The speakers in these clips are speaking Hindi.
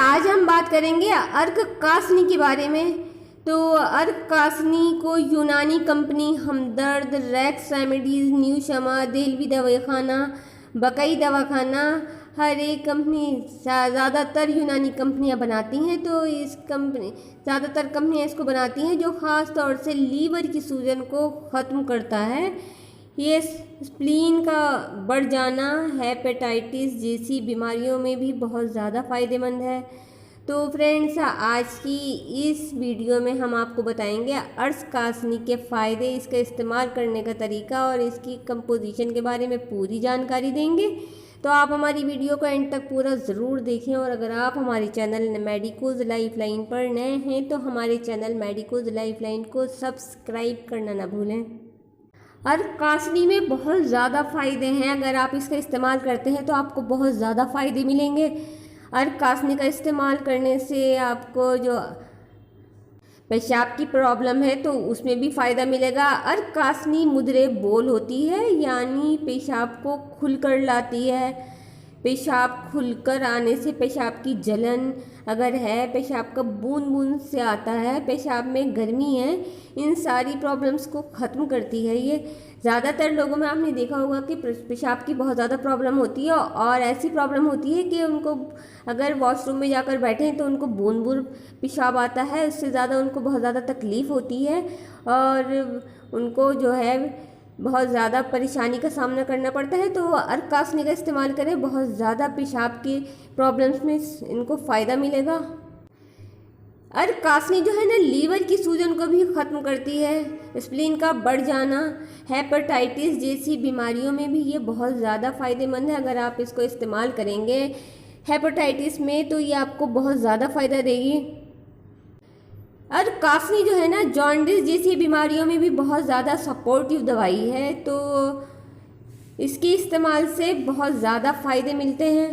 आज हम बात करेंगे अर्क-कासनी के बारे में। तो अर्क-कासनी को यूनानी कंपनी हमदर्द, रेक्स रेमेडीज़, न्यू शमा, देहलवी दवाखाना, बकई दवाखाना, हर एक कंपनी ज़्यादातर यूनानी कंपनियां बनाती हैं। तो इस कंपनी ज़्यादातर कंपनियां इसको बनाती हैं जो ख़ास तौर से लीवर की सूजन को ख़त्म करता है। ये स्प्लीन का बढ़ जाना, हेपेटाइटिस जैसी बीमारियों में भी बहुत ज़्यादा फ़ायदेमंद है। तो फ्रेंड्स, आज की इस वीडियो में हम आपको बताएंगे अर्क-कासनी के फ़ायदे, इसका इस्तेमाल करने का तरीका और इसकी कंपोजिशन के बारे में पूरी जानकारी देंगे। तो आप हमारी वीडियो को एंड तक पूरा ज़रूर देखें। और अगर आप हमारे चैनल मेडिकोज लाइफलाइन पर नए हैं तो हमारे चैनल मेडिकोज लाइफलाइन को सब्सक्राइब करना ना भूलें। अर्क-कासनी में बहुत ज़्यादा फ़ायदे हैं। अगर आप इसका इस्तेमाल करते हैं तो आपको बहुत ज़्यादा फ़ायदे मिलेंगे। अर्क-कासनी का इस्तेमाल करने से आपको जो पेशाब की प्रॉब्लम है तो उसमें भी फ़ायदा मिलेगा। अर्क-कासनी मुद्रे बोल होती है, यानी पेशाब को खुलकर लाती है। पेशाब खुलकर आने से पेशाब की जलन अगर है, पेशाब का बूंद बूंद से आता है, पेशाब में गर्मी है, इन सारी प्रॉब्लम्स को ख़त्म करती है। ये ज़्यादातर लोगों में आपने देखा होगा कि पेशाब की बहुत ज़्यादा प्रॉब्लम होती है और ऐसी प्रॉब्लम होती है कि उनको अगर वॉशरूम में जाकर बैठें तो उनको बूंद बूंद पेशाब आता है। उससे ज़्यादा उनको बहुत ज़्यादा तकलीफ़ होती है और उनको जो है बहुत ज़्यादा परेशानी का सामना करना पड़ता है। तो अर्क-कासनी का इस्तेमाल करें, बहुत ज़्यादा पेशाब की प्रॉब्लम्स में इनको फ़ायदा मिलेगा। अर्क-कासनी जो है ना, लीवर की सूजन को भी ख़त्म करती है। स्प्लीन का बढ़ जाना, हेपेटाइटिस जैसी बीमारियों में भी ये बहुत ज़्यादा फ़ायदेमंद है। अगर आप इसको इस्तेमाल करेंगे हेपेटाइटिस में तो ये आपको बहुत ज़्यादा फ़ायदा देगी। अर्क-कासनी जो है ना, जॉन्डिस जैसी बीमारियों में भी बहुत ज़्यादा सपोर्टिव दवाई है। तो इसके इस्तेमाल से बहुत ज़्यादा फ़ायदे मिलते हैं।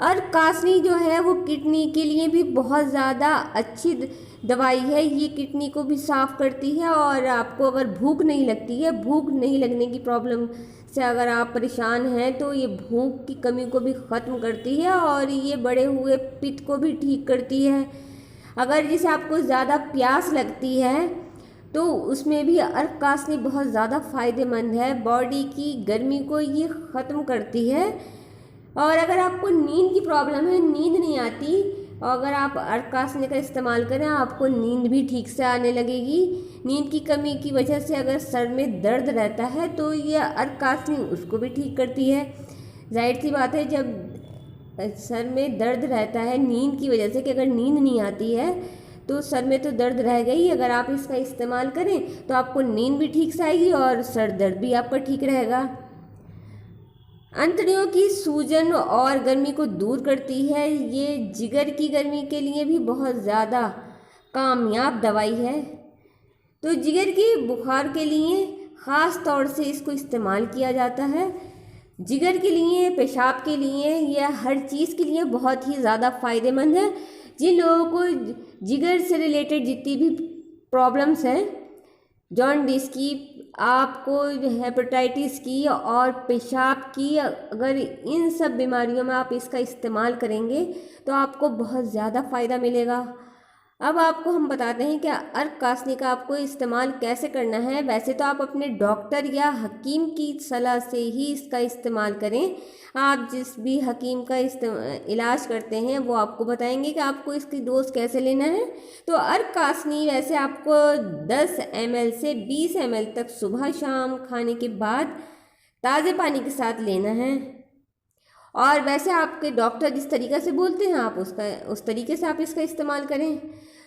अर्क-कासनी जो है वो किडनी के लिए भी बहुत ज़्यादा अच्छी दवाई है। ये किडनी को भी साफ़ करती है और आपको अगर भूख नहीं लगती है, भूख नहीं लगने की प्रॉब्लम से अगर आप परेशान हैं तो ये भूख की कमी को भी ख़त्म करती है और ये बढ़े हुए पित्त को भी ठीक करती है। अगर जैसे आपको ज़्यादा प्यास लगती है तो उसमें भी अर्क-कासनी बहुत ज़्यादा फ़ायदेमंद है। बॉडी की गर्मी को ये ख़त्म करती है। और अगर आपको नींद की प्रॉब्लम है, नींद नहीं आती, और अगर आप अर्क-कासनी का इस्तेमाल करें आपको नींद भी ठीक से आने लगेगी। नींद की कमी की वजह से अगर सर में दर्द रहता है तो ये अर्क-कासनी उसको भी ठीक करती है। जाहिर सी बात है, जब सर में दर्द रहता है नींद की वजह से, कि अगर नींद नहीं आती है तो सर में तो दर्द रह गई। अगर आप इसका इस्तेमाल करें तो आपको नींद भी ठीक से आएगी और सर दर्द भी आपका ठीक रहेगा। अंतड़ियों की सूजन और गर्मी को दूर करती है। ये जिगर की गर्मी के लिए भी बहुत ज़्यादा कामयाब दवाई है। तो जिगर की बुखार के लिए ख़ास तौर से इसको इस्तेमाल किया जाता है। जिगर के लिए, पेशाब के लिए, या हर चीज़ के लिए बहुत ही ज़्यादा फ़ायदेमंद है। जिन लोगों को जिगर से रिलेटेड जितनी भी प्रॉब्लम्स हैं, जॉन्डिस की, आपको हेपेटाइटिस की और पेशाब की, अगर इन सब बीमारियों में आप इसका इस्तेमाल करेंगे तो आपको बहुत ज़्यादा फ़ायदा मिलेगा। अब आपको हम बताते हैं कि अर्क-कासनी का आपको इस्तेमाल कैसे करना है। वैसे तो आप अपने डॉक्टर या हकीम की सलाह से ही इसका इस्तेमाल करें। आप जिस भी हकीम का इलाज करते हैं वो आपको बताएंगे कि आपको इसकी डोज कैसे लेना है। तो अर्क-कासनी वैसे आपको 10 ml से 20 ml तक सुबह शाम खाने के बाद ताज़े पानी के साथ लेना है। और वैसे आपके डॉक्टर जिस तरीक़े से बोलते हैं आप उस तरीके से आप इसका इस्तेमाल करें।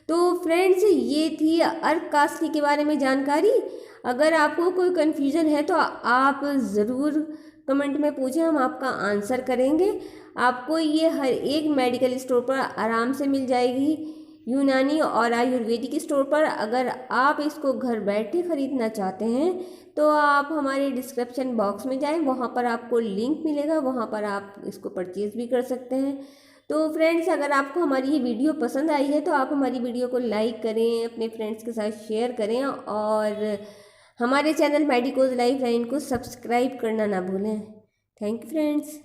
तो फ्रेंड्स, ये थी अर्क-कासनी के बारे में जानकारी। अगर आपको कोई कन्फ्यूज़न है तो आप ज़रूर कमेंट में पूछें, हम आपका आंसर करेंगे। आपको ये हर एक मेडिकल स्टोर पर आराम से मिल जाएगी, यूनानी और आयुर्वेदिक स्टोर पर। अगर आप इसको घर बैठे ख़रीदना चाहते हैं तो आप हमारे डिस्क्रिप्शन बॉक्स में जाएं, वहाँ पर आपको लिंक मिलेगा, वहाँ पर आप इसको परचेज़ भी कर सकते हैं। तो फ्रेंड्स, अगर आपको हमारी ये वीडियो पसंद आई है तो आप हमारी वीडियो को लाइक करें, अपने फ्रेंड्स के साथ शेयर करें और हमारे चैनल मेडिकोज लाइफलाइन को सब्सक्राइब करना ना भूलें। Thank you friends.